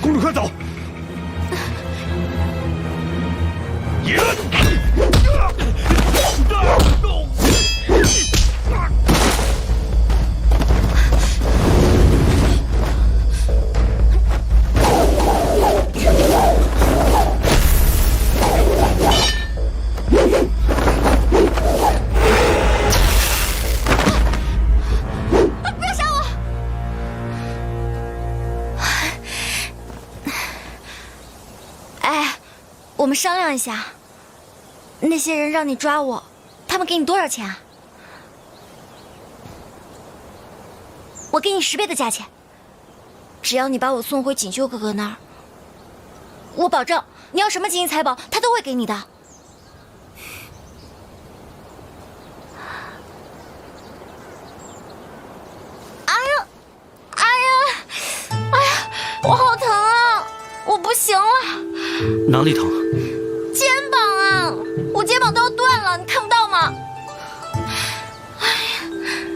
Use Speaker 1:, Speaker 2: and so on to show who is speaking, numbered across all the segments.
Speaker 1: 公主快走！
Speaker 2: 我们商量一下，那些人让你抓我，他们给你多少钱啊？我给你10倍的价钱，只要你把我送回锦绣哥哥那儿，我保证你要什么金银财宝，他都会给你的。哎呀，哎呀，哎呀，我好疼啊！我不行了。
Speaker 3: 哪里疼？
Speaker 2: 肩膀啊，我肩膀都要断了，你看不到吗？哎呀，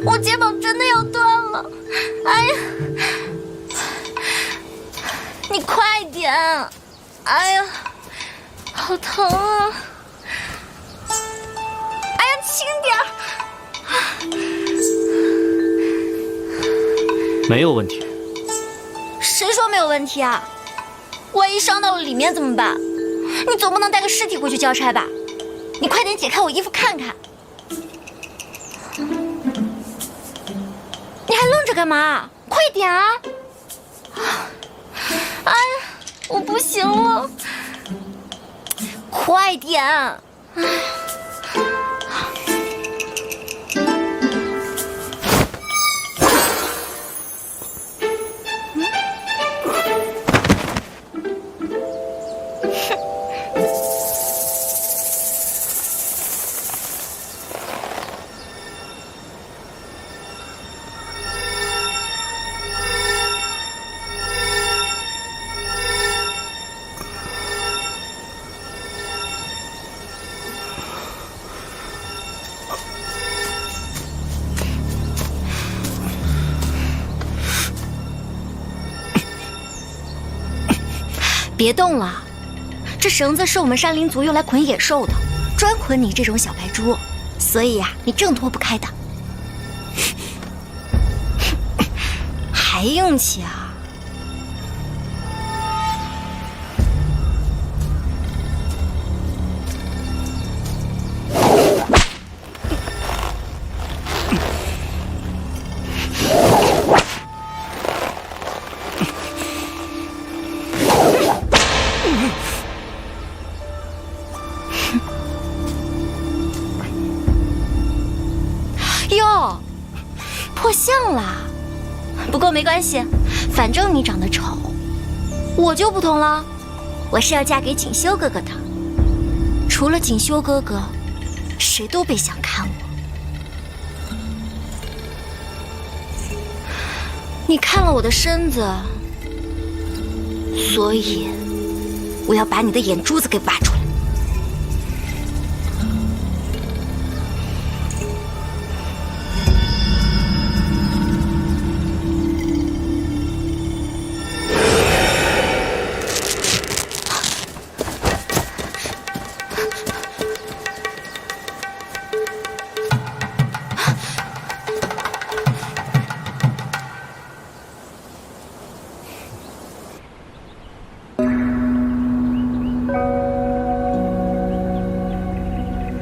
Speaker 2: 我肩膀真的要断了！哎呀，你快点！哎呀，好疼啊！哎呀，轻点儿！
Speaker 3: 没有问题。
Speaker 2: 谁说没有问题啊？万一伤到了里面怎么办？你总不能带个尸体回去交差吧？你快点解开我衣服看看。你还愣着干嘛？快点啊！哎呀，我不行了，快点！哎。别动了，这绳子是我们山林族用来捆野兽的，专捆你这种小白猪，所以呀，你挣脱不开的。还硬气啊！哟，破相了。不过没关系，反正你长得丑，我就不同了，我是要嫁给锦绣哥哥的。除了锦绣哥哥，谁都别想看我。你看了我的身子，所以我要把你的眼珠子给挖出来。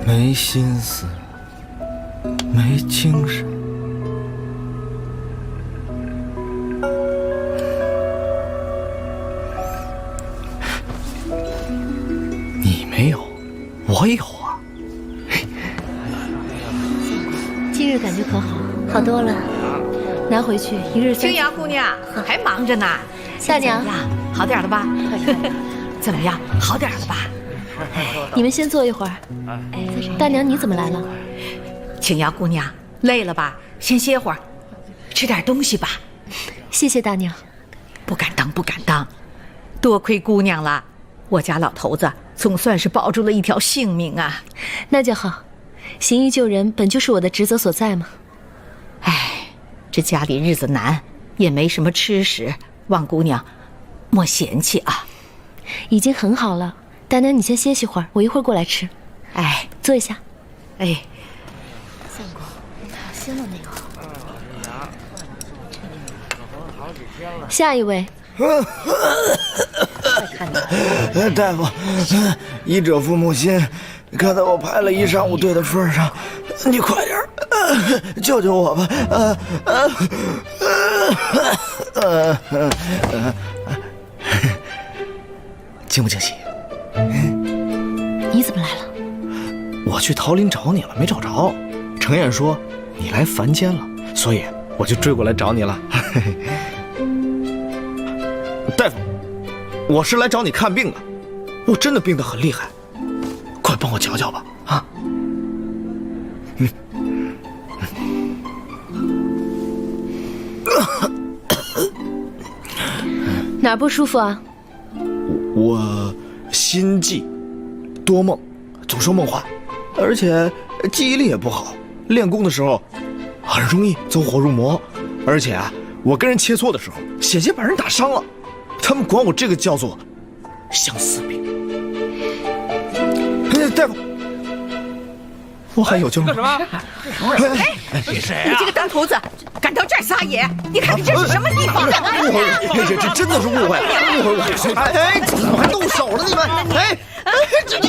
Speaker 4: 没心思，没精神，你没有，我有啊。
Speaker 5: 今日感觉可好？好多了，拿回去1日3。
Speaker 6: 青阳姑娘还忙着呢，
Speaker 5: 大娘
Speaker 6: 好点了吧？怎么样？好点了吧？
Speaker 5: 你们先坐一会儿。大娘，你怎么来了？
Speaker 6: 青阳姑娘累了吧？先歇会儿，吃点东西吧。
Speaker 5: 谢谢大娘。
Speaker 6: 不敢当，不敢当，多亏姑娘了，我家老头子总算是保住了一条性命啊。
Speaker 5: 那就好，行医救人本就是我的职责所在嘛。
Speaker 6: 哎，这家里日子难，也没什么吃食，望姑娘莫嫌弃啊。
Speaker 5: 已经很好了。丹丹，你先歇息会儿，我一会儿过来吃。
Speaker 6: 哎，
Speaker 5: 坐一下。
Speaker 6: 哎，
Speaker 5: 相公，鲜了没有？下一位。
Speaker 6: 快看呐！
Speaker 4: 大夫，医者父母心，看在我排了一上午队的份上，你快点救救我吧！惊不惊喜？
Speaker 5: 你怎么来了？
Speaker 4: 我去桃林找你了，没找着。程燕说你来凡间了，所以我就追过来找你了。大夫，我是来找你看病的，我真的病得很厉害，快帮我瞧瞧吧！啊，
Speaker 5: 哪儿不舒服啊？
Speaker 4: 我心悸、多梦，总说梦话，而且记忆力也不好，练功的时候很容易走火入魔，而且啊，我跟人切磋的时候，险些把人打伤了。他们管我这个叫做相思病。大夫，我还有救吗？
Speaker 1: 干什么？
Speaker 6: 哎，
Speaker 1: 你谁
Speaker 6: 你这个当头子，敢到这儿撒野？你看看这是什么地方？
Speaker 4: 误会了，这真的是误会了，误会我。哎，怎么还动手了你们？哎，这欺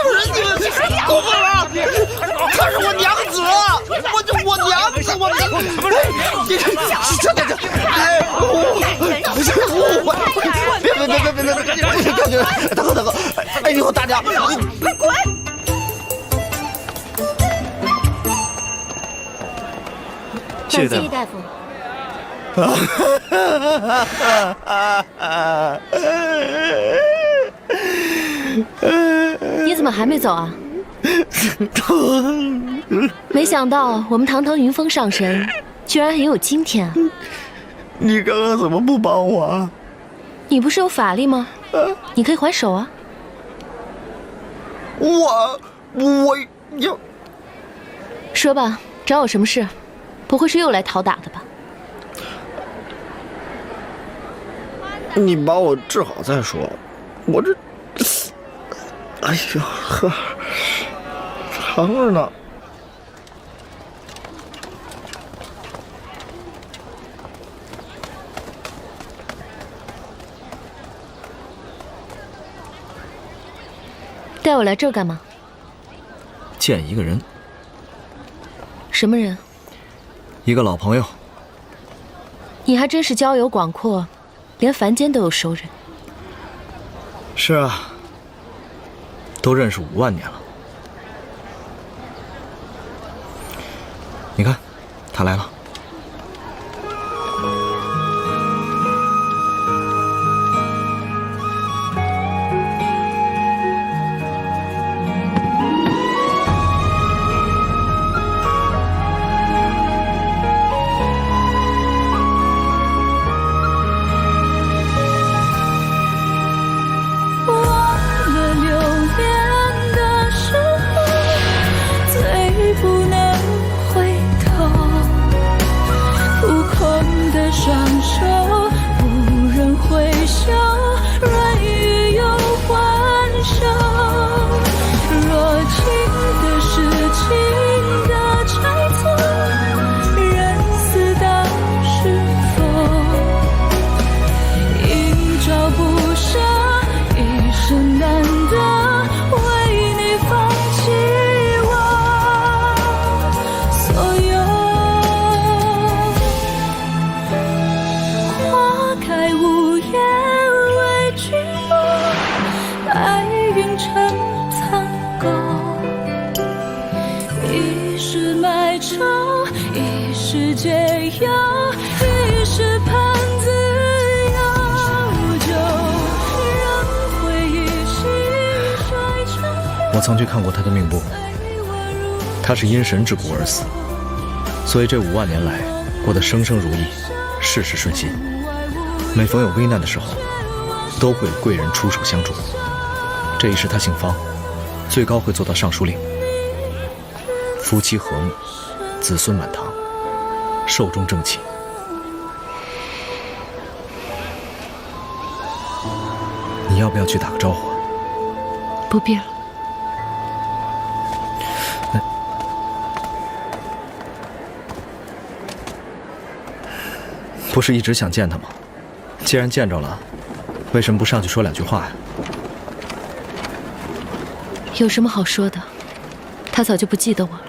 Speaker 4: 负人你们，过分了！她是我娘子，我娘子，我你哎，不是误会，别，大哥，哎呦大娘，你快滚！
Speaker 2: 谢谢大夫。
Speaker 5: 你怎么还没走啊？没想到我们堂堂云峰上神，居然也有今天啊！
Speaker 4: 你刚刚怎么不帮我啊？
Speaker 5: 你不是有法力吗？你可以还手啊！
Speaker 4: 我要
Speaker 5: 说吧，找我什么事？不会是又来讨打的吧？
Speaker 4: 你把我治好再说，我这，哎呀呵，疼着呢。
Speaker 5: 带我来这儿干嘛？
Speaker 4: 见一个人，
Speaker 5: 什么人？
Speaker 4: 一个老朋友。
Speaker 5: 你还真是交友广阔，连凡间都有熟人。
Speaker 4: 是啊，都认识5万年了。你看，他来了。我曾去看过他的命簿，他是因神之骨而死，所以这5万年来过得生生如意，事事顺心。每逢有危难的时候，都会有贵人出手相助。这一世他姓方，最高会做到尚书令，夫妻和睦，子孙满堂，寿终正寝。你要不要去打个招呼？
Speaker 5: 不必了。
Speaker 4: 不是一直想见他吗？既然见着了，为什么不上去说两句话呀？
Speaker 5: 有什么好说的？他早就不记得我了。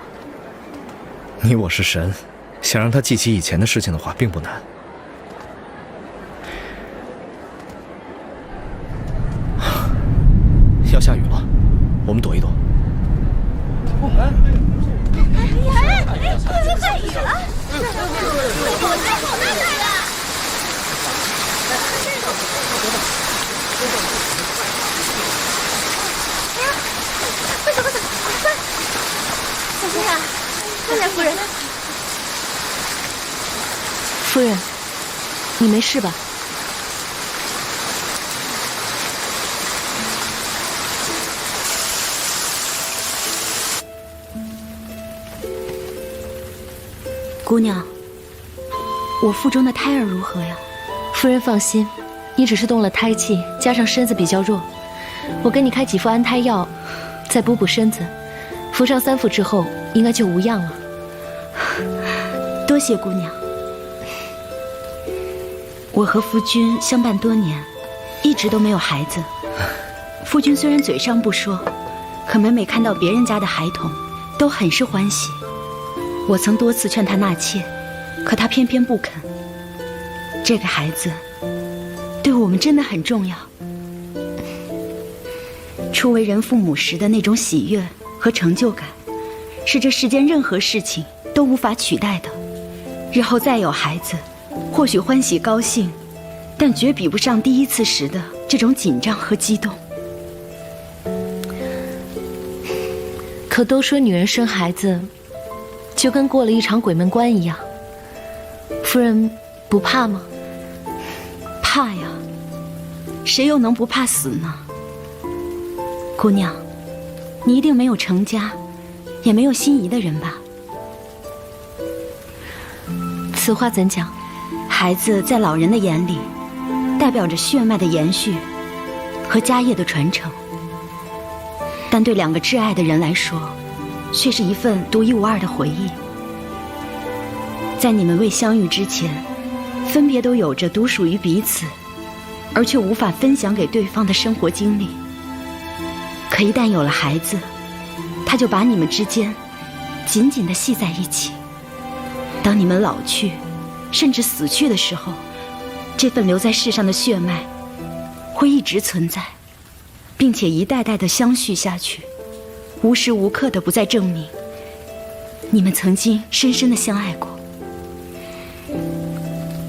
Speaker 4: 你我是神，想让他记起以前的事情的话，并不难。要下雨了，我们躲一躲。
Speaker 2: 下雨了！快走快走，快！小心啊！快点，夫人。
Speaker 5: 夫人，你没事吧？
Speaker 1: 姑娘，我腹中的胎儿如何呀？
Speaker 5: 夫人放心，你只是动了胎气，加上身子比较弱，我给你开几副安胎药，再补补身子，服上3副之后，应该就无恙了。
Speaker 1: 多谢姑娘。我和夫君相伴多年，一直都没有孩子。夫君虽然嘴上不说，可每每看到别人家的孩童，都很是欢喜。我曾多次劝他纳妾，可他偏偏不肯。这个孩子对我们真的很重要。初为人父母时的那种喜悦和成就感，是这世间任何事情都无法取代的。日后再有孩子，或许欢喜高兴，但绝比不上第一次时的这种紧张和激动。
Speaker 5: 可都说女人生孩子就跟过了一场鬼门关一样，夫人不怕吗？
Speaker 1: 怕呀，谁又能不怕死呢？姑娘，你一定没有成家，也没有心仪的人吧？
Speaker 5: 此话怎讲？
Speaker 1: 孩子在老人的眼里，代表着血脉的延续和家业的传承，但对两个挚爱的人来说，却是一份独一无二的回忆。在你们未相遇之前，分别都有着独属于彼此，而却无法分享给对方的生活经历。可一旦有了孩子，他就把你们之间紧紧地系在一起。当你们老去，甚至死去的时候，这份留在世上的血脉会一直存在，并且一代代地相续下去，无时无刻地不再证明你们曾经深深地相爱过。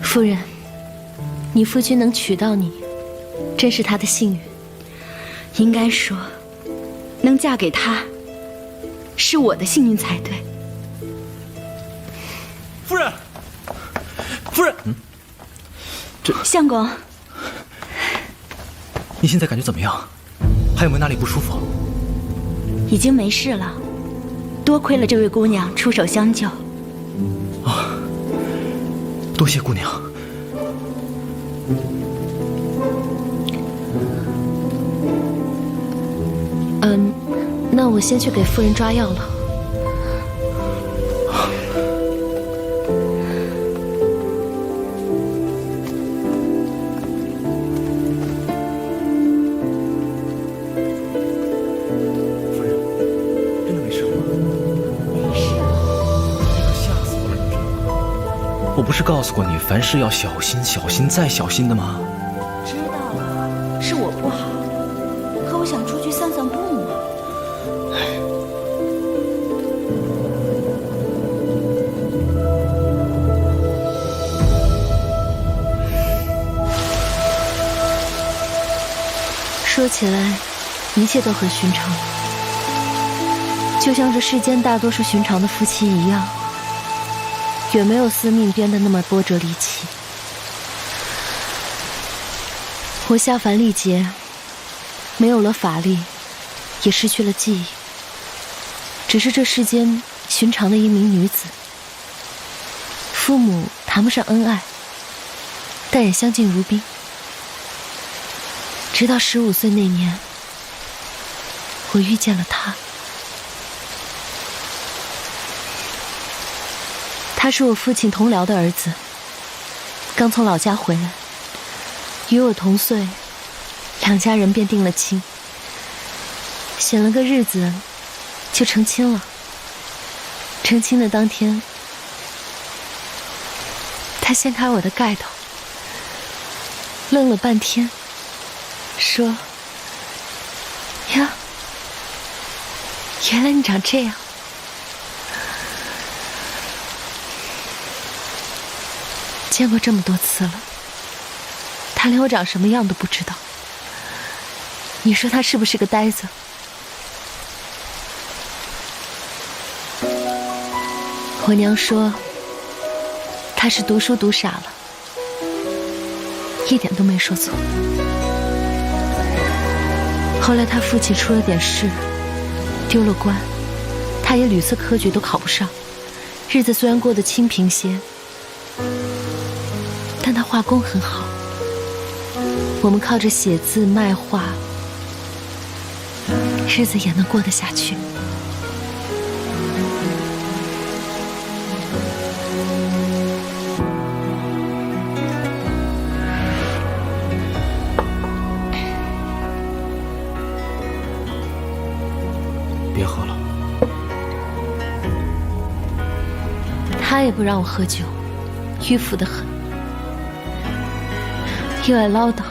Speaker 5: 夫人，你夫君能娶到你，真是他的幸运。
Speaker 1: 应该说，能嫁给他，是我的幸运才对。
Speaker 4: 夫人，夫人，
Speaker 1: 相公，
Speaker 4: 你现在感觉怎么样？还有没有哪里不舒服？
Speaker 1: 已经没事了，多亏了这位姑娘出手相救。
Speaker 4: 多谢姑娘。
Speaker 5: 那我先去给夫人抓药了。
Speaker 4: 夫人，真的没事吗？没事。你可吓死我了，你知道吗？我不是告诉过你，凡事要小心、小心再小心的吗？
Speaker 1: 知道了，是我不好，可我想出去散散步嘛。
Speaker 5: 说起来，一切都很寻常，就像这世间大多数寻常的夫妻一样，远没有司命编的那么波折离奇。我下凡历劫，没有了法力，也失去了记忆，只是这世间寻常的一名女子。父母谈不上恩爱，但也相敬如宾。直到15岁那年，我遇见了他。他是我父亲同僚的儿子，刚从老家回来，与我同岁，两家人便定了亲，选了个日子就成亲了。成亲的当天，他掀开我的盖头，愣了半天，说：“呀，原来你长这样。”见过这么多次了，他连我长什么样都不知道。你说他是不是个呆子？我娘说他是读书读傻了，一点都没说错。后来他父亲出了点事，丢了官，他也屡次科举都考不上，日子虽然过得清贫些，但他画工很好，我们靠着写字卖画，日子也能过得下去。
Speaker 4: 别喝了。
Speaker 5: 他也不让我喝酒，迂腐得很，又爱唠叨，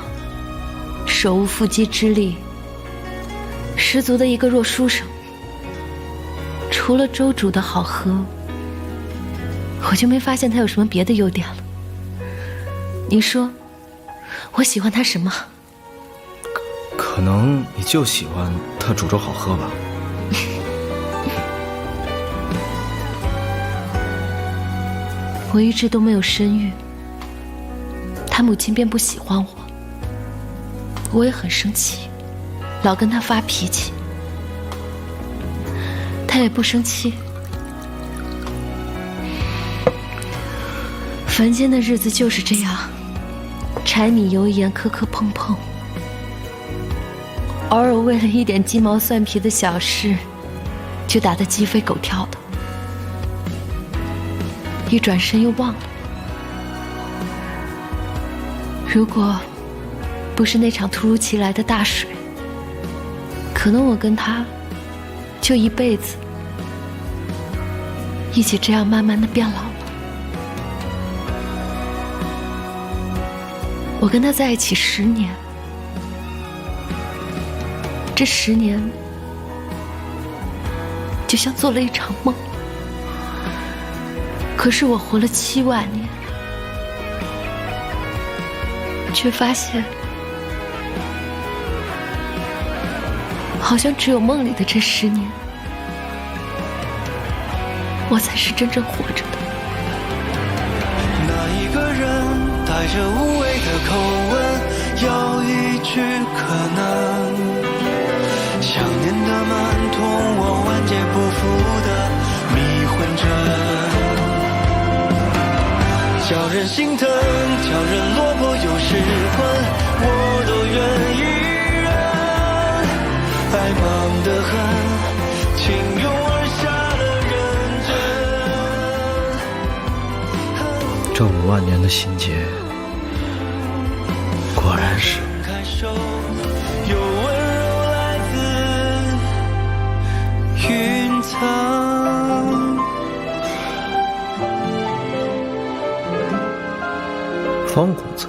Speaker 5: 手无缚鸡之力，十足的一个弱书生。除了粥煮的好喝，我就没发现他有什么别的优点了。你说，我喜欢他什么？
Speaker 4: 可能你就喜欢他煮粥好喝吧。
Speaker 5: 我一直都没有生育，他母亲便不喜欢我，我也很生气，老跟他发脾气，他也不生气。凡间的日子就是这样，柴米油盐磕磕碰碰，偶尔为了一点鸡毛蒜皮的小事，就打得鸡飞狗跳的。一转身又忘了。如果不是那场突如其来的大水，可能我跟他就一辈子一起这样慢慢的变老了。我跟他在一起10年，这10年就像做了一场梦。可是我活了7万年，却发现好像只有梦里的这10年，我才是真正活着的。
Speaker 3: 那一个人带着无谓的口吻，要一句可能，想念的蛮痛，我万劫不复的迷魂阵，叫人心疼，叫人落魄又失魂，我都愿意忍。爱忙得很，情涌而下的认真。
Speaker 4: 这5万年的心结，果然是
Speaker 3: 开手，有温柔来自云层。
Speaker 4: 方公子，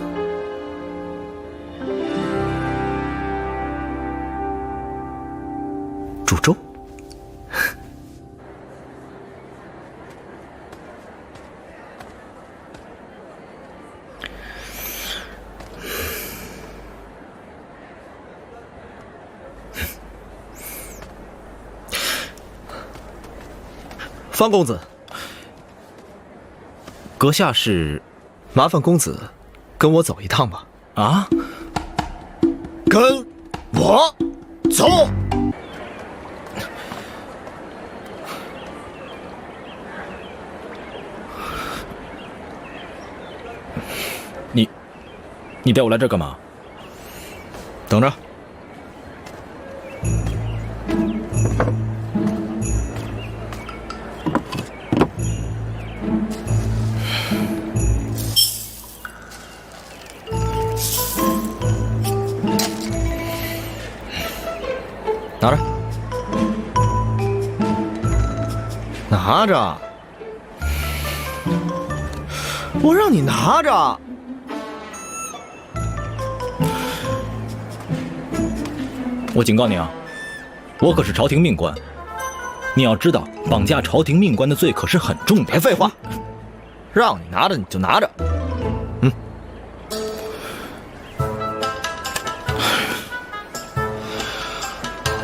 Speaker 4: 煮粥。方公子，阁下是？麻烦公子跟我走一趟吧。啊？跟我走？你带我来这儿干嘛？等着。拿着，拿着，我让你拿着。
Speaker 7: 我警告你啊，我可是朝廷命官，你要知道，绑架朝廷命官的罪可是很重的。
Speaker 4: 别废话，让你拿着你就拿着。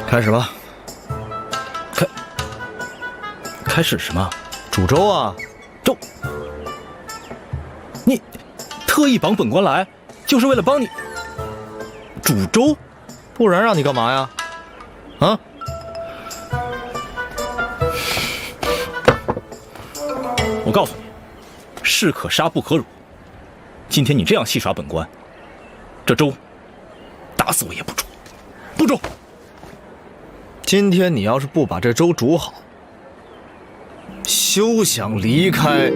Speaker 4: 开始吧。
Speaker 7: 开始什么？
Speaker 4: 煮粥啊！
Speaker 7: 粥？你特意绑本官来，就是为了帮你煮粥？
Speaker 4: 不然让你干嘛呀？啊？
Speaker 7: 我告诉你，士可杀不可辱。今天你这样戏耍本官，这粥打死我也不煮，不煮。
Speaker 4: 今天你要是不把这粥煮好，休想离开。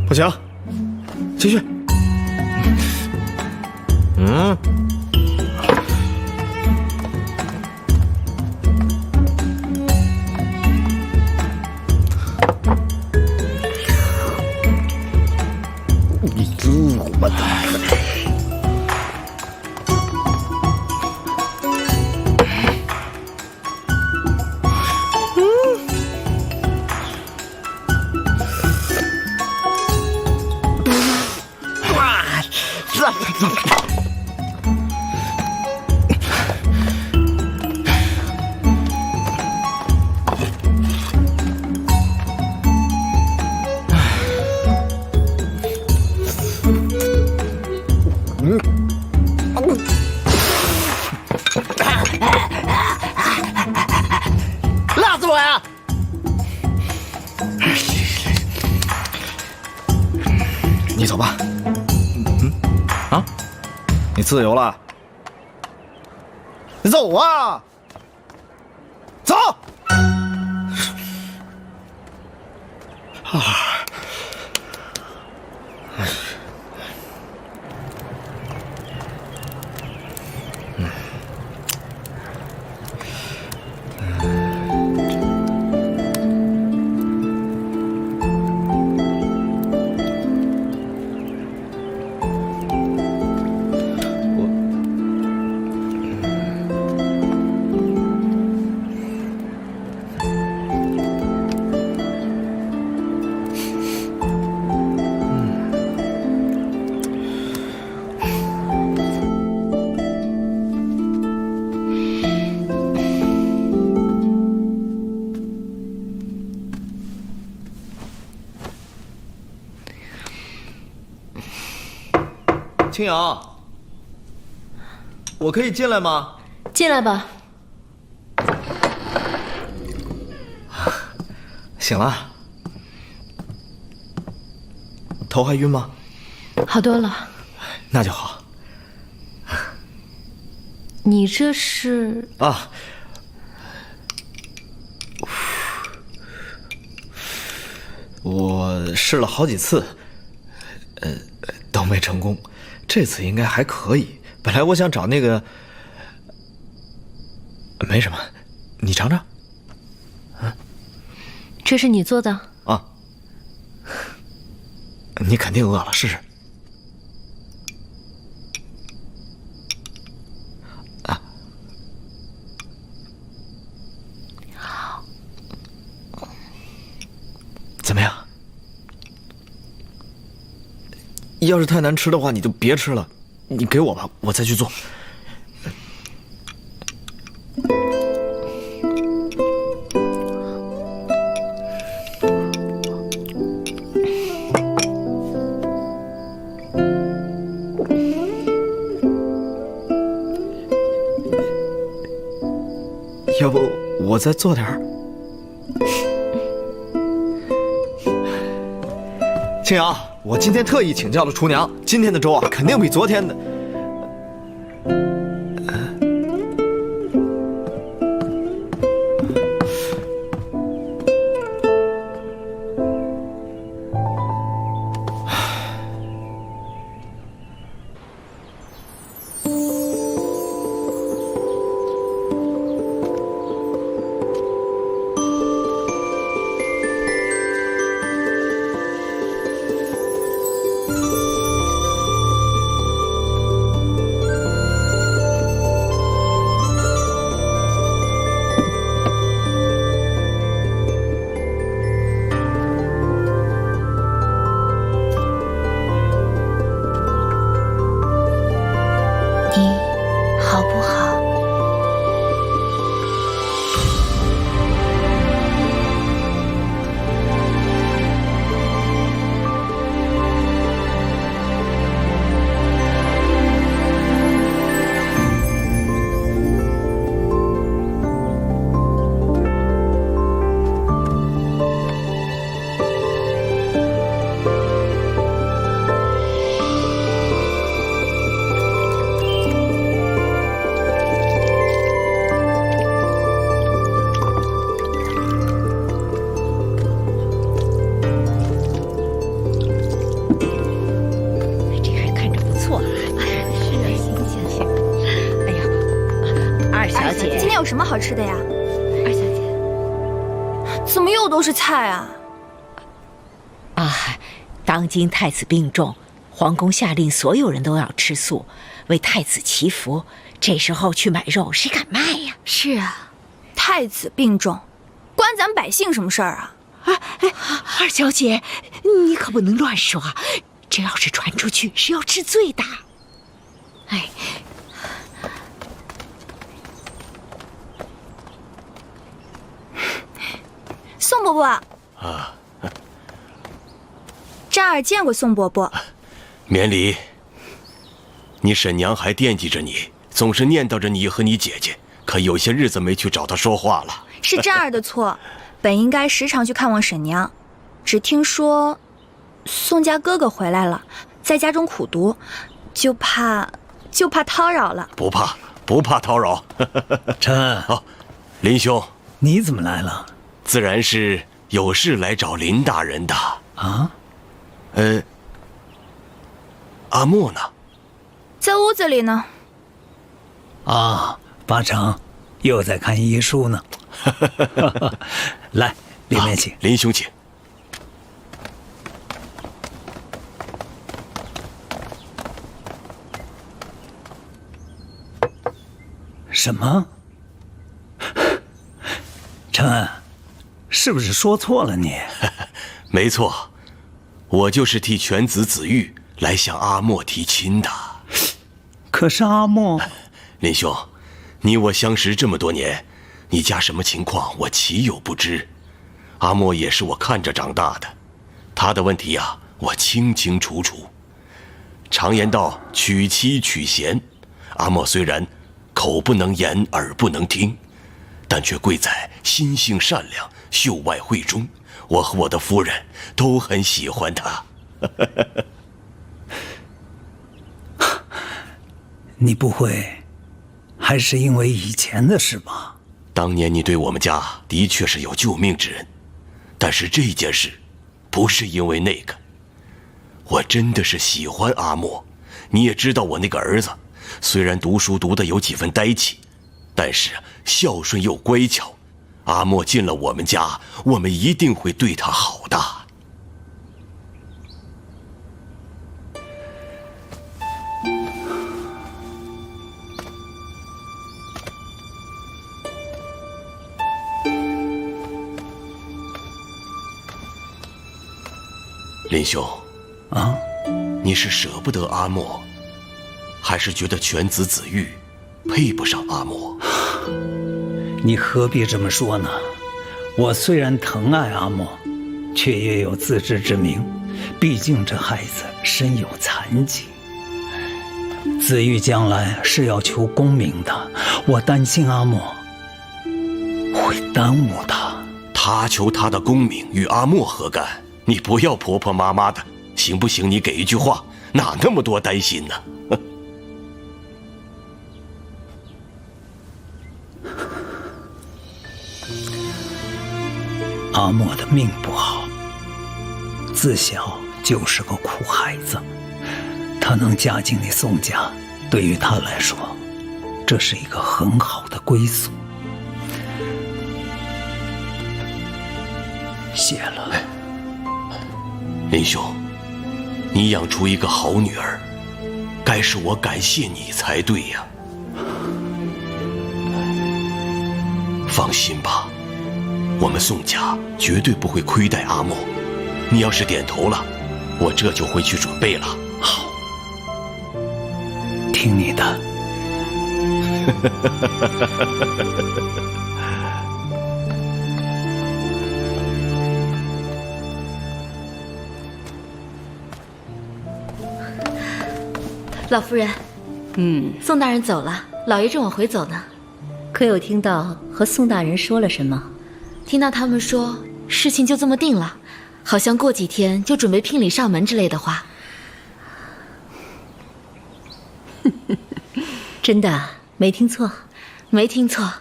Speaker 4: 不行，继续。我的。辣死我呀！你走吧。
Speaker 7: 啊，
Speaker 4: 你自由了。你走啊！走。青瑶，我可以进来吗？
Speaker 5: 进来吧。
Speaker 4: 醒了。头还晕吗？
Speaker 5: 好多了。
Speaker 4: 那就好。
Speaker 5: 你这是
Speaker 4: 啊？我试了好几次，都没成功。这次应该还可以。本来我想找那个，没什么，你尝尝。
Speaker 5: 这是你做的
Speaker 4: 啊？你肯定饿了，试试。啊，怎么样？要是太难吃的话，你就别吃了，你给我吧，我再去做。要不我再做点儿？青瑶，我今天特意请教了厨娘，今天的粥啊，肯定比昨天的。
Speaker 2: 有什么好吃的呀？二小姐，怎么又都是菜啊？
Speaker 8: 啊，当今太子病重，皇宫下令所有人都要吃素，为太子祈福。这时候去买肉，谁敢卖呀？
Speaker 2: 是啊，太子病重，关咱百姓什么事儿啊？
Speaker 8: 二小姐，你可不能乱说，这要是传出去是要治罪的。哎。
Speaker 2: 宋伯伯
Speaker 9: 啊，
Speaker 2: 乍儿见过宋伯伯。
Speaker 9: 免礼。你婶娘还惦记着你，总是念叨着你和你姐姐，可有些日子没去找她说话了。
Speaker 2: 是乍儿的错，本应该时常去看望婶娘，只听说宋家哥哥回来了，在家中苦读，就怕叨扰了。
Speaker 9: 不怕叨扰。
Speaker 10: 琛，
Speaker 9: 哦，林兄，
Speaker 10: 你怎么来了？
Speaker 9: 自然是有事来找林大人的
Speaker 10: 啊。
Speaker 9: 阿莫呢？
Speaker 2: 在屋子里呢。
Speaker 10: 啊，八成又在看医书呢。来，里面请。
Speaker 9: 林兄请。
Speaker 10: 什么？琛，是不是说错了你？
Speaker 9: 没错，我就是替犬子子玉来向阿莫提亲的。
Speaker 10: 可是阿莫，
Speaker 9: 林兄，你我相识这么多年，你家什么情况我岂有不知？阿莫也是我看着长大的，他的问题呀，我清清楚楚。常言道，娶妻娶贤，阿莫虽然口不能言，耳不能听，但却贵在心性善良，秀外慧中。我和我的夫人都很喜欢他。
Speaker 10: 你不会还是因为以前的事吧？
Speaker 9: 当年你对我们家的确是有救命之恩，但是这件事不是因为那个。我真的是喜欢阿莫，你也知道我那个儿子，虽然读书读得有几分呆气，但是孝顺又乖巧。阿莫进了我们家，我们一定会对他好的。林兄，
Speaker 10: 啊，
Speaker 9: 你是舍不得阿莫，还是觉得犬子子玉配不上阿莫？
Speaker 10: 你何必这么说呢？我虽然疼爱阿莫，却也有自知之明。毕竟这孩子身有残疾，子玉将来是要求功名的，我担心阿莫会耽误他。
Speaker 9: 他求他的功名与阿莫何干？你不要婆婆妈妈的，行不行？你给一句话，哪那么多担心呢？
Speaker 10: 阿莫的命不好，自小就是个苦孩子。他能嫁进你宋家，对于他来说，这是一个很好的归宿。谢了。
Speaker 9: 林兄，你养出一个好女儿，该是我感谢你才对呀。放心吧，我们宋家绝对不会亏待阿莫。你要是点头了，我这就回去准备了。
Speaker 10: 好，听你的。
Speaker 1: 老夫人，宋大人走了，老爷正往回走呢。
Speaker 5: 可有听到和宋大人说了什么？
Speaker 1: 听到他们说事情就这么定了，好像过几天就准备聘礼上门之类的话。
Speaker 5: 真的没听错？
Speaker 1: 没听错。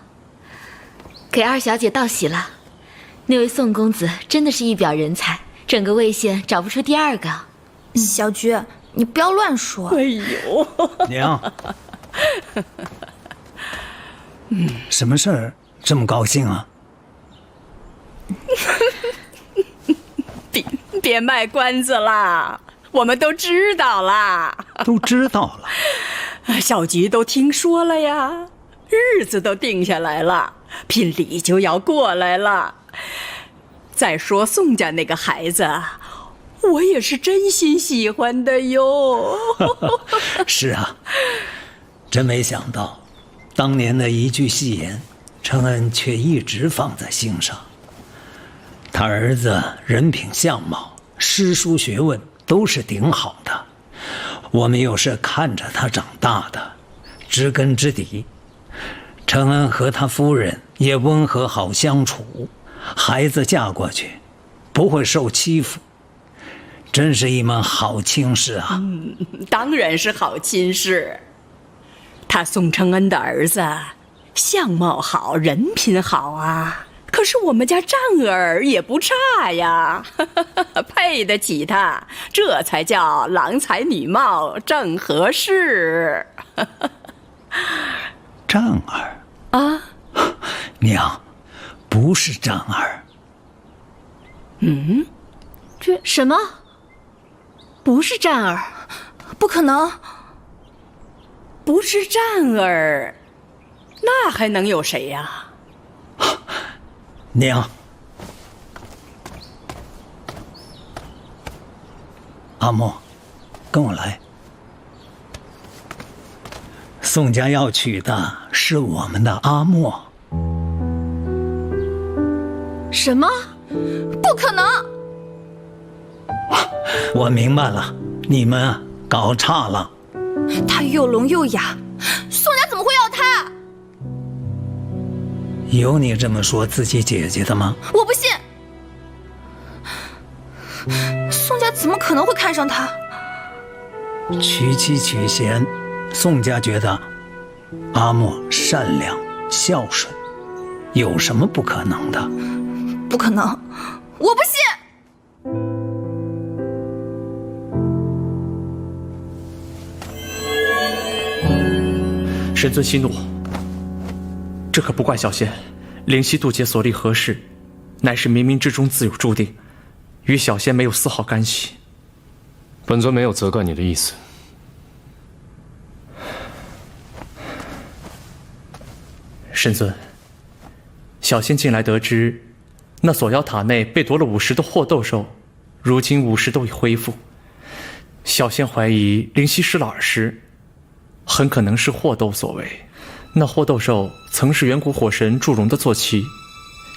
Speaker 1: 给二小姐道喜了，那位宋公子真的是一表人才，整个魏县找不出第二个。
Speaker 2: 小菊，你不要乱说。
Speaker 6: 哎呦，
Speaker 10: 娘，什么事儿这么高兴啊？
Speaker 11: 别卖关子啦，我们都知道啦。
Speaker 10: 都知道了，
Speaker 11: 小菊都听说了呀，日子都定下来了，聘礼就要过来了。再说宋家那个孩子，我也是真心喜欢的哟。
Speaker 10: 是啊，真没想到，当年的一句戏言，承恩却一直放在心上。他儿子人品相貌、诗书学问都是顶好的，我们又是看着他长大的，知根知底。承恩和他夫人也温和好相处，孩子嫁过去不会受欺负，真是一门好亲事啊。
Speaker 11: 当然是好亲事。他宋承恩的儿子相貌好，人品好啊，可是我们家战儿也不差呀，配得起他，这才叫郎才女貌正合适。
Speaker 10: 战儿
Speaker 11: 啊，
Speaker 10: 娘，不是战儿。
Speaker 1: 这什么？不是战儿？
Speaker 2: 不可能，
Speaker 11: 不是战儿，那还能有谁呀？
Speaker 10: 娘，阿莫，跟我来。宋家要娶的是我们的阿莫。
Speaker 2: 什么？不可能！
Speaker 10: 我明白了，你们搞差了。
Speaker 2: 他又聋又哑，宋家怎么会要他？
Speaker 10: 有你这么说自己姐姐的吗？
Speaker 2: 我不信，宋家怎么可能会看上他？
Speaker 10: 娶妻娶贤，宋家觉得阿莫善良孝顺，有什么不可能的？
Speaker 12: 不可能，我不信。
Speaker 13: 神尊息怒，这可不怪小仙。灵犀渡劫所立何事，乃是冥冥之中自有注定，与小仙没有丝毫干系。
Speaker 14: 本尊没有责怪你的意思。
Speaker 13: 神尊，小仙近来得知，那锁妖塔内被夺了50的祸斗兽，如今50都已恢复。小仙怀疑灵犀失了耳时，很可能是祸斗所为。那祸斗兽曾是远古火神祝融的坐骑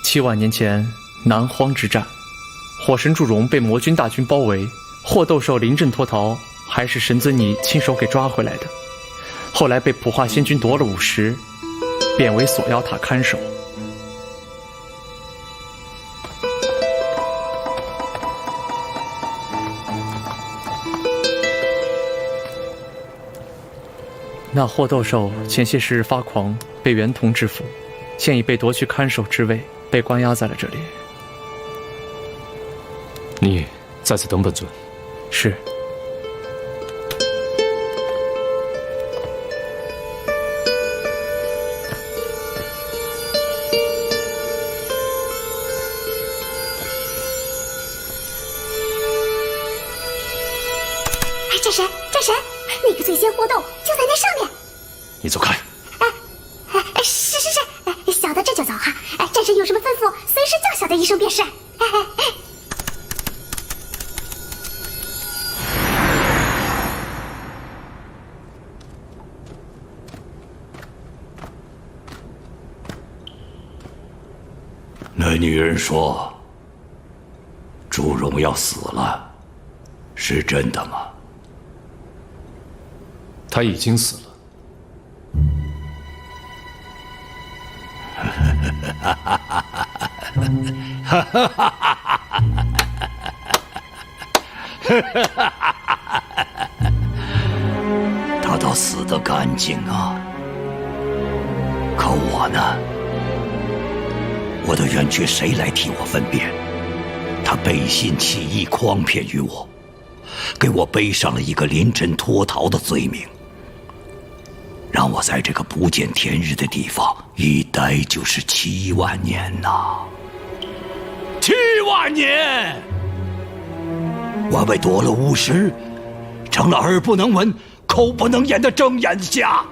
Speaker 13: ，7万年前南荒之战，火神祝融被魔军大军包围，祸斗兽临阵脱逃，还是神尊你亲手给抓回来的。后来被普化仙君夺了50，贬为锁妖塔看守。那祸斗兽前些时日发狂，被袁童制服，现已被夺去看守之位，被关押在了这里。
Speaker 14: 你在此等本尊。
Speaker 13: 是。
Speaker 15: 战神，战神，那个最仙祸斗就在那上面。
Speaker 14: 你走开。
Speaker 15: 是，小的这就走哈。战神有什么吩咐，随时叫小的一声便是。
Speaker 16: 那女人说，祝融要死了，是真的吗？
Speaker 14: 他已经死了。
Speaker 16: 他倒死得干净啊！可我呢？我的冤屈谁来替我分辨？他背信弃义，诓骗于我，给我背上了一个临阵脱逃的罪名，让我在这个不见天日的地方一待就是7万年呐！7万年！我为夺了50，成了耳不能闻、口不能言的睁眼瞎。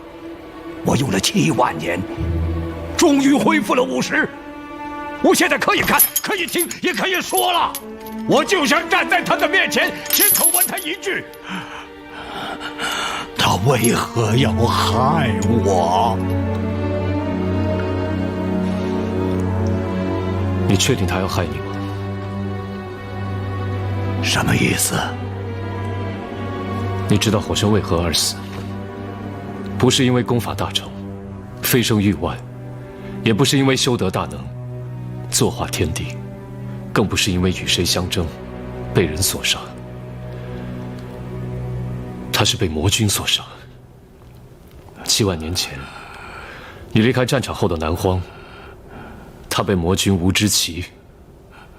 Speaker 16: 我用了7万年，终于恢复了50。我现在可以看，可以听，也可以说了。我就想站在他的面前，亲口问他一句：他为何要害我？
Speaker 14: 你确定他要害你吗？
Speaker 16: 什么意思？
Speaker 14: 你知道火神为何而死？不是因为功法大成，飞升域外，也不是因为修得大能，作化天地，更不是因为与谁相争，被人所杀。他是被魔君所杀。7万年前，你离开战场后的南荒，他被魔君吴之奇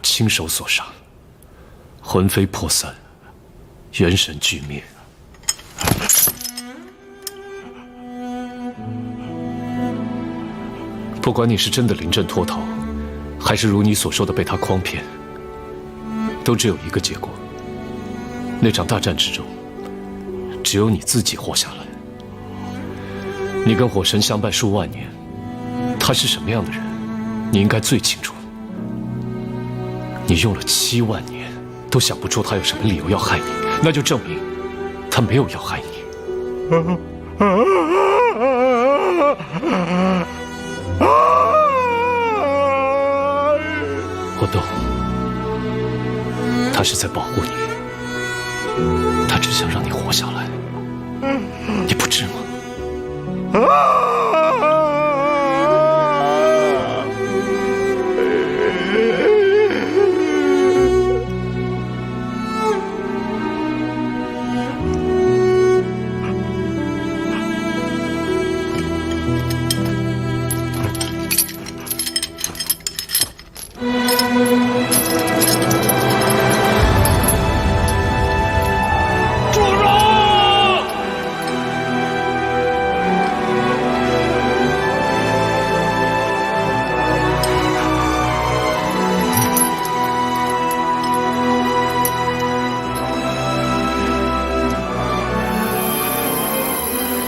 Speaker 14: 亲手所杀，魂飞魄散，元神俱灭。不管你是真的临阵脱逃，还是如你所说的被他诓骗，都只有一个结果。那场大战之中，只有你自己活下来。你跟火神相伴数万年，他是什么样的人，你应该最清楚。你用了7万年，都想不出他有什么理由要害你，那就证明他没有要害你。我懂，他是在保护你，他只想让你活下来，你不知吗？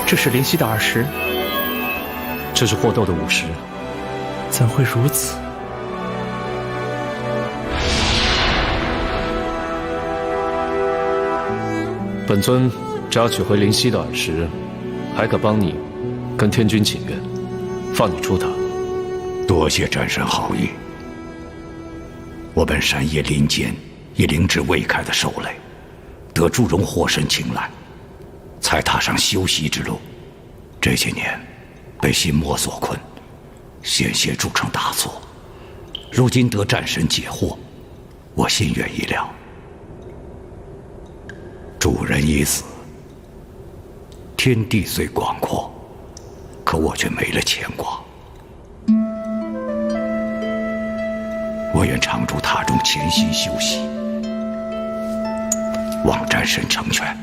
Speaker 13: 这是灵犀的耳石，
Speaker 14: 这是霍斗的午时。
Speaker 13: 怎会如此？
Speaker 14: 本尊只要取回灵犀的耳石，还可帮你跟天君请愿，放你出塔。
Speaker 16: 多谢战神好意。我本山野林间以灵智未开的兽类，得祝融火神青睐，才踏上修习之路。这些年被心魔所困，险些铸成大错。如今得战神解惑，我心猿意了。主人已死，天地虽广阔，可我却没了牵挂。我愿常驻塔中潜心修习，望战神成全。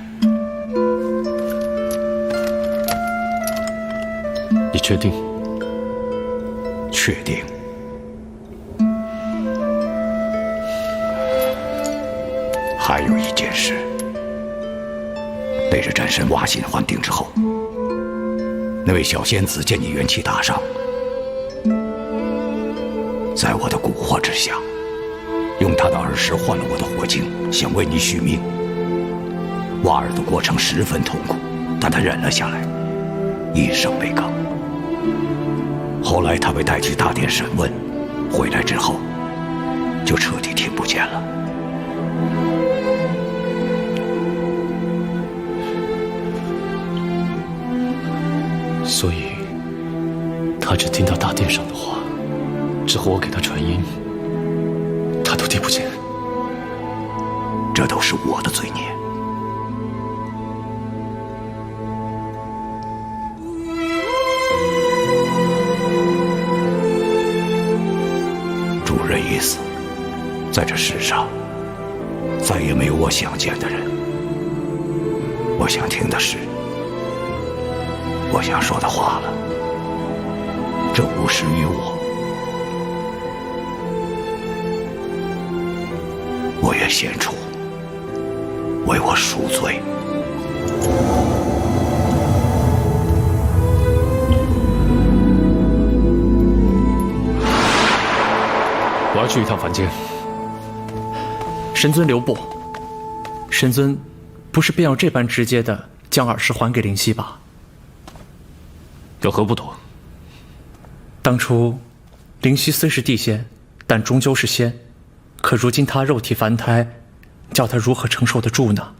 Speaker 14: 你确定？
Speaker 16: 确定。还有一件事，背着战神挖心还定之后，那位小仙子见你元气大伤，在我的蛊惑之下，用他的耳石换了我的火精，想为你续命。挖耳的过程十分痛苦，但他忍了下来，一声未吭。后来他被带去大殿审问，回来之后就彻底听不见了。
Speaker 14: 所以他只听到大殿上的话，之后我给他传音，他都听不见。
Speaker 16: 这都是我的罪孽。主人已死，在这世上再也没有我想见的人。我想听的事，我想说的话了。这无失于我，我愿献出，为我赎罪。
Speaker 14: 我要去一趟凡间。
Speaker 13: 神尊留步，神尊不是便要这般直接的将耳石还给灵犀吧？
Speaker 14: 有何不妥？
Speaker 13: 当初灵犀虽是地仙，但终究是仙，可如今他肉体凡胎，叫他如何承受得住呢？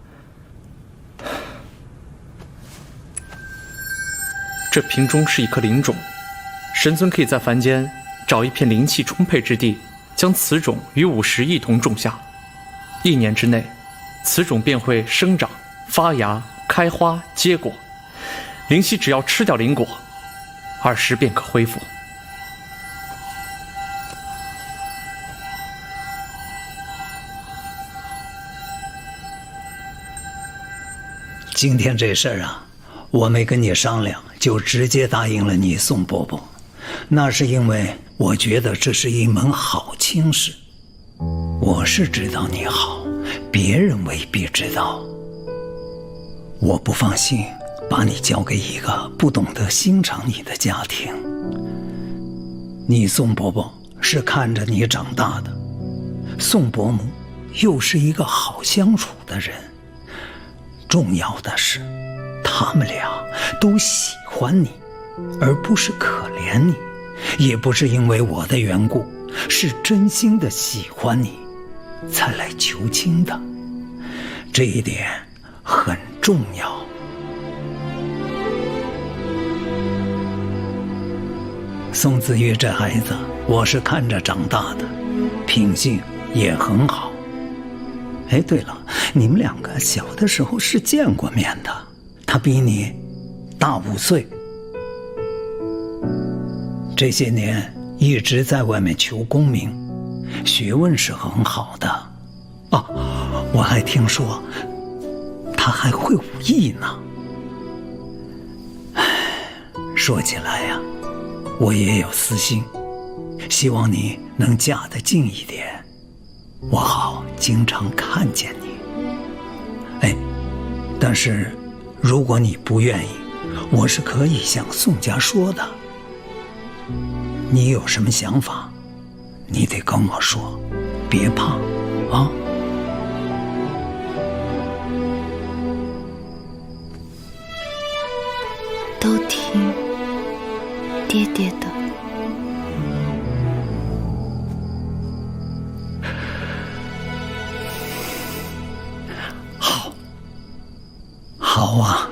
Speaker 13: 这瓶中是一颗灵种，神尊可以在凡间找一片灵气充沛之地，将此种与午时一同种下，1年之内，此种便会生长、发芽、开花、结果。灵犀只要吃掉灵果，耳石便可恢复。
Speaker 10: 今天这事儿啊，我没跟你商量，就直接答应了你宋伯伯。那是因为我觉得这是一门好亲事。我是知道你好，别人未必知道。我不放心把你交给一个不懂得欣赏你的家庭。你宋伯伯是看着你长大的，宋伯母又是一个好相处的人。重要的是，他们俩都喜欢你，而不是可怜你，也不是因为我的缘故，是真心的喜欢你，才来求亲的。这一点很重要。宋子玉这孩子，我是看着长大的，品性也很好。哎，对了，你们两个小的时候是见过面的，他比你大5岁，这些年一直在外面求功名，学问是很好的。哦，我还听说他还会武艺呢。唉，说起来呀，我也有私心，希望你能嫁得近一点，我好经常看见你。哎，但是如果你不愿意，我是可以向宋家说的。你有什么想法，你得跟我说，别怕啊。
Speaker 5: 都听爹爹的。
Speaker 10: 好啊。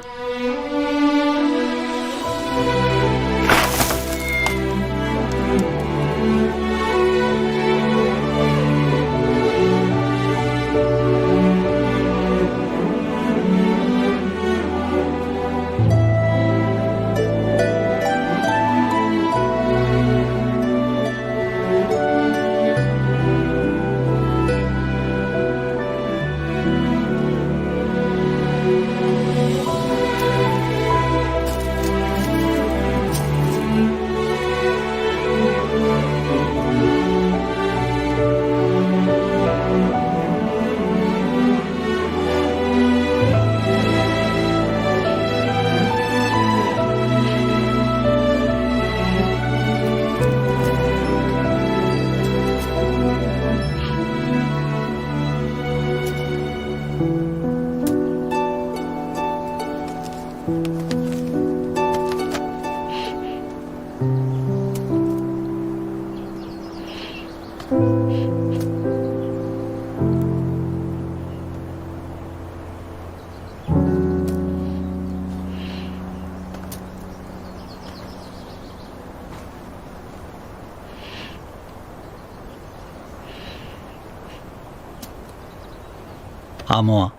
Speaker 10: 阿莫，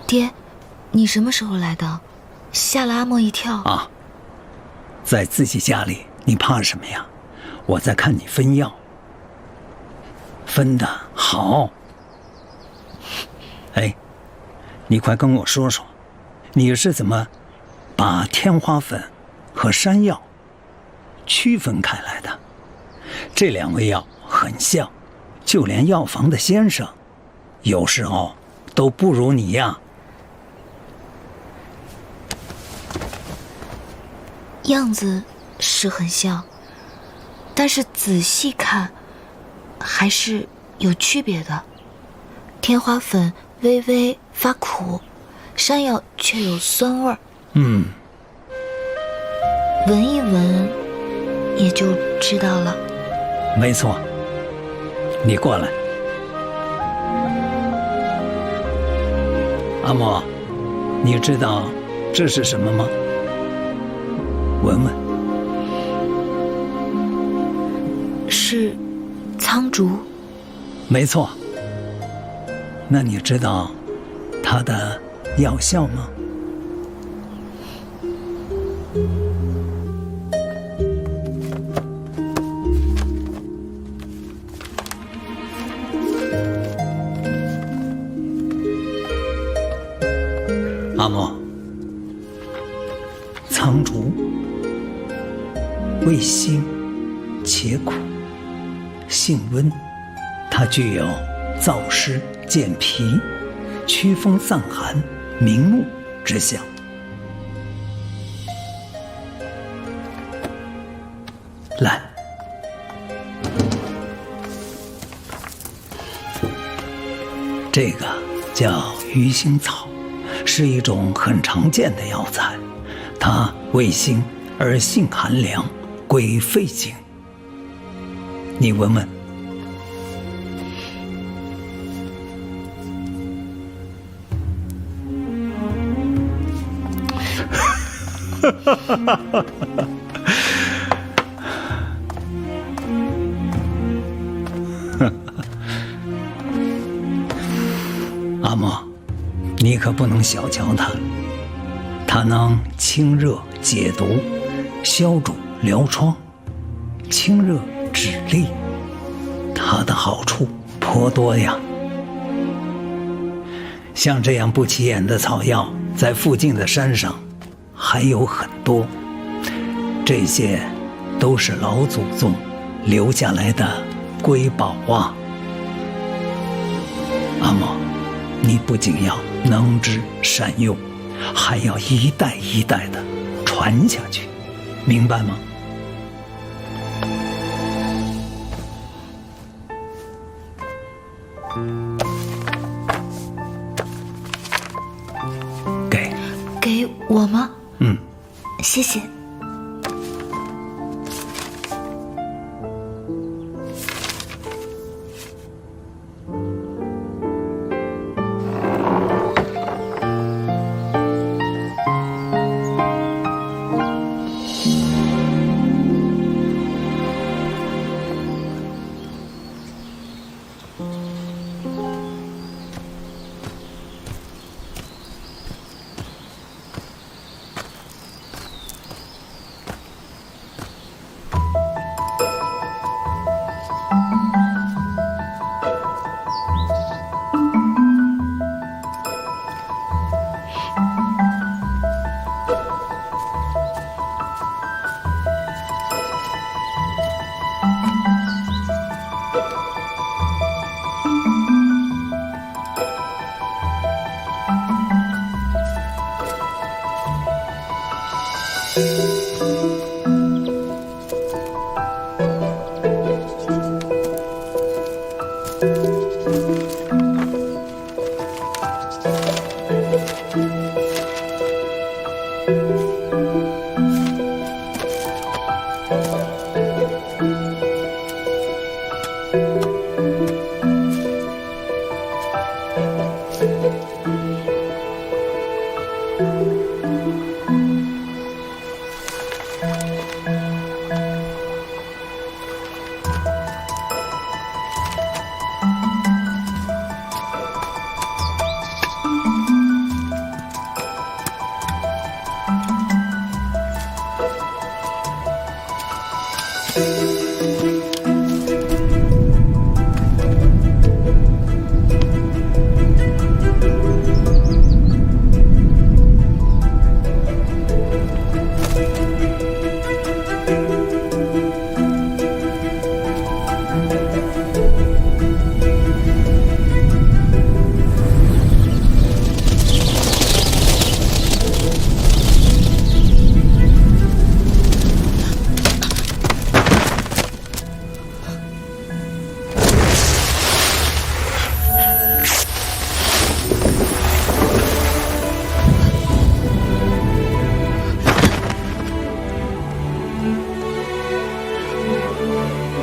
Speaker 5: 爹，你什么时候来的？吓了阿莫一跳。
Speaker 10: 啊，在自己家里，你怕什么呀？我在看你分药，分得好。哎，你快跟我说说，你是怎么把天花粉和山药区分开来的？这两味药很像。就连药房的先生，有时候都不如你呀。
Speaker 5: 样子是很像，但是仔细看，还是有区别的。天花粉微微发苦，山药却有酸味儿。闻一闻，也就知道了。
Speaker 10: 没错。你过来，阿莫，你知道这是什么吗？闻闻。
Speaker 5: 是苍竹。
Speaker 10: 没错。那你知道它的药效吗？阿莫，苍竹味辛且苦，性温，它具有燥湿健脾、驱风散寒、明目之效。来，这个叫鱼腥草，是一种很常见的药材，它味辛而性寒凉，归肺经。你闻闻。阿莫，你可不能小瞧它，它能清热解毒、消肿疗疮、清热止痢，它的好处颇多呀。像这样不起眼的草药，在附近的山上还有很多，这些都是老祖宗留下来的瑰宝啊。阿莫，你不仅要能治善用，还要一代一代的传下去，明白吗？
Speaker 12: 给我吗？
Speaker 10: 嗯，
Speaker 12: 谢谢。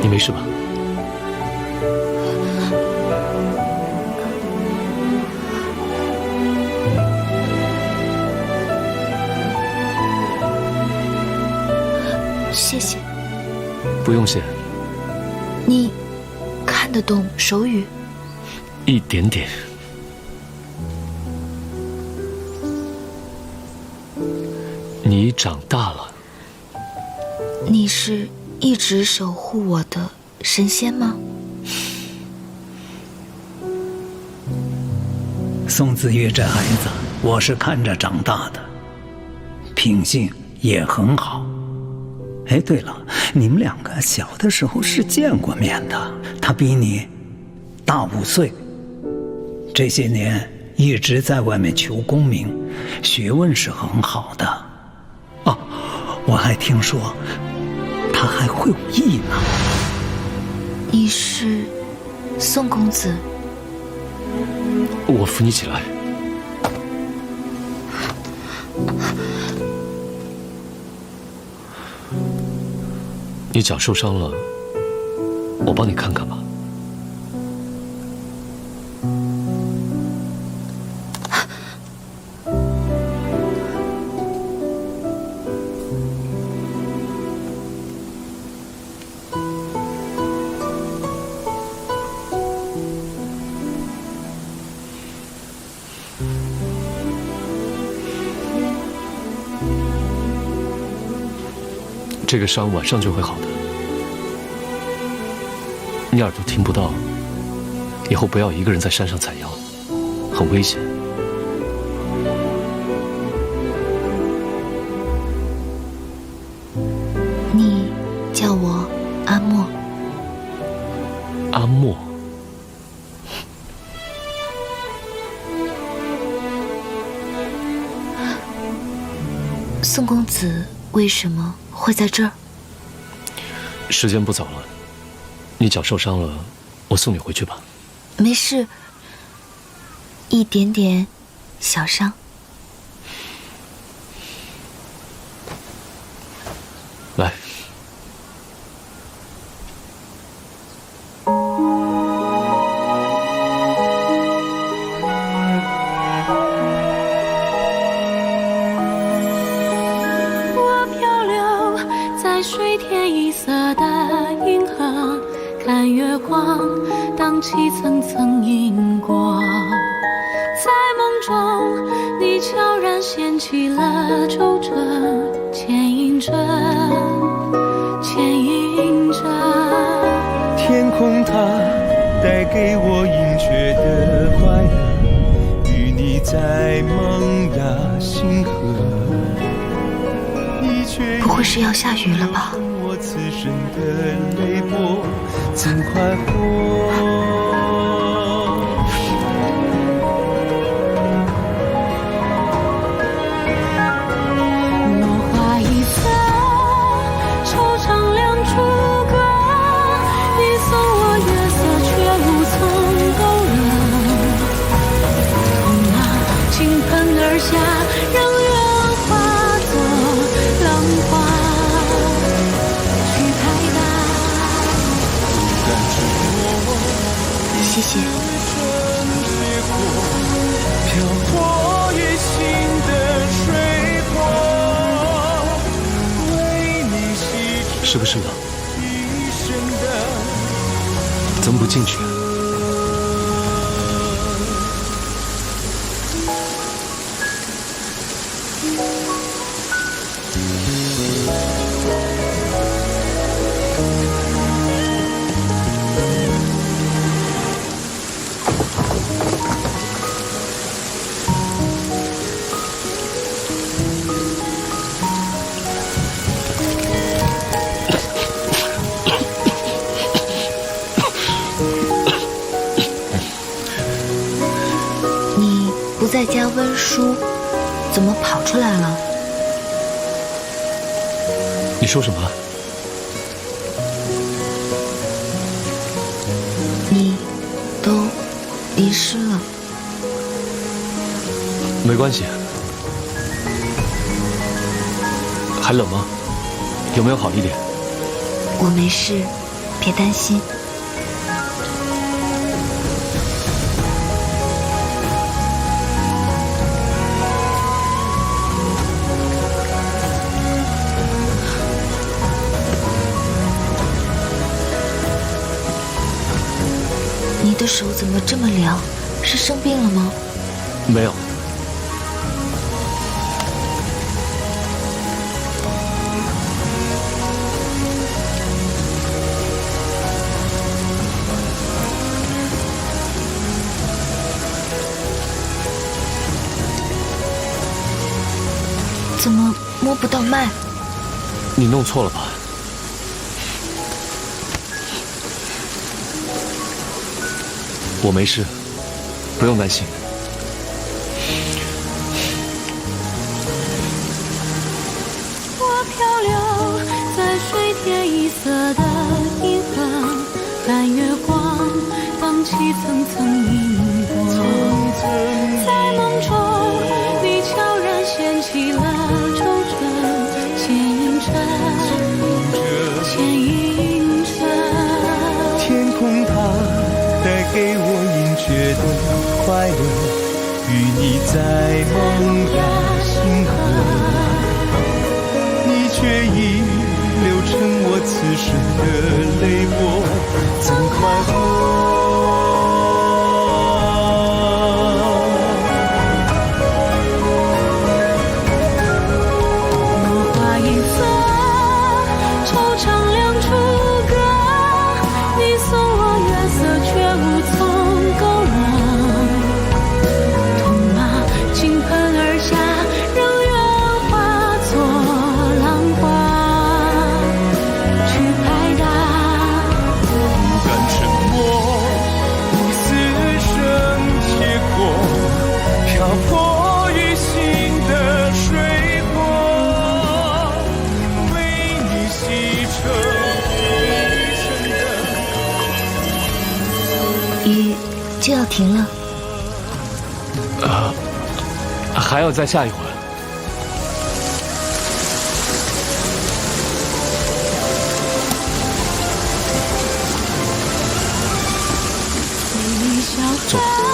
Speaker 14: 你没事吧？
Speaker 12: 谢谢。
Speaker 14: 不用谢，
Speaker 12: 你看得懂手语？
Speaker 14: 一点点。你长大了。
Speaker 12: 你是一直守护我的神仙吗？
Speaker 10: 宋子玉这孩子，我是看着长大的，品性也很好。哎，对了，你们两个小的时候是见过面的，他比你大5岁，这些年一直在外面求功名，学问是很好的。哦，我还听说他还会武艺呢。
Speaker 12: 你是宋公子？
Speaker 14: 我扶你起来。你脚受伤了，我帮你看看吧。这个伤晚上就会好的。你耳朵听不到，以后不要一个人在山上采药，很危险。
Speaker 12: 你叫我阿莫。
Speaker 14: 阿莫。
Speaker 12: 宋公子为什么会在这儿？
Speaker 14: 时间不早了，你脚受伤了，我送你回去吧。
Speaker 12: 没事，一点点小伤。
Speaker 14: 来。
Speaker 17: 我漂流在水天一色的银河，看月光荡起层层银光。在梦中，你悄然掀起了皱褶，牵引着，牵引着。
Speaker 3: 天空它带给我隐却的快乐，与你在萌芽星河。
Speaker 12: 不会是要下雨了吧？
Speaker 3: 我此生的泪波怎快活？
Speaker 12: 谢谢。
Speaker 3: 飘过于心的水波，为你洗
Speaker 14: 是不是冷？
Speaker 3: 一生的
Speaker 14: 怎么不进去？
Speaker 12: 在家温书，怎么跑出来了？
Speaker 14: 你说什么？
Speaker 12: 你都淋湿了。
Speaker 14: 没关系。还冷吗？有没有好一点？
Speaker 12: 我没事，别担心。你的手怎么这么凉？是生病了吗？
Speaker 14: 没有。
Speaker 12: 怎么摸不到脉？
Speaker 14: 你弄错了吧？我没事，不用担心。
Speaker 17: 我漂流在水天一色的银河，看月光荡起层层银光。在梦中，你悄然掀起了皱褶，牵引着，牵引着。
Speaker 3: 天空它带给我隐却的快乐，与你在萌芽星河，你却已流成我此生的泪波，怎快活？
Speaker 17: 落花一色，惆怅两处隔，你送我月色，却无从勾勒。痛马倾盆而下，让愿化作浪花，去拍打，
Speaker 5: 停了？
Speaker 14: 还要再下一会儿。
Speaker 17: 走。